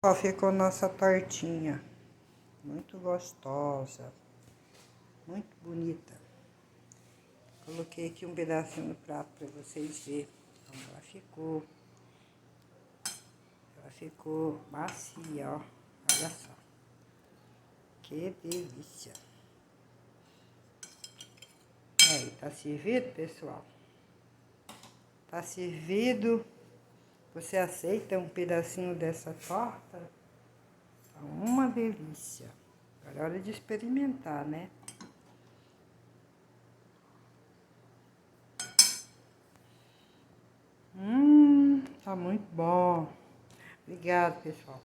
Ó, ficou nossa tortinha. Muito gostosa. Muito bonita. Coloquei aqui um pedacinho no prato para vocês verem como ela ficou. Ela ficou macia, ó. Olha só. Que delícia. Aí, tá servido, pessoal? Tá servido. Você aceita um pedacinho dessa torta? Tá uma delícia. Agora é hora de experimentar, né? Tá muito bom. Obrigada, pessoal.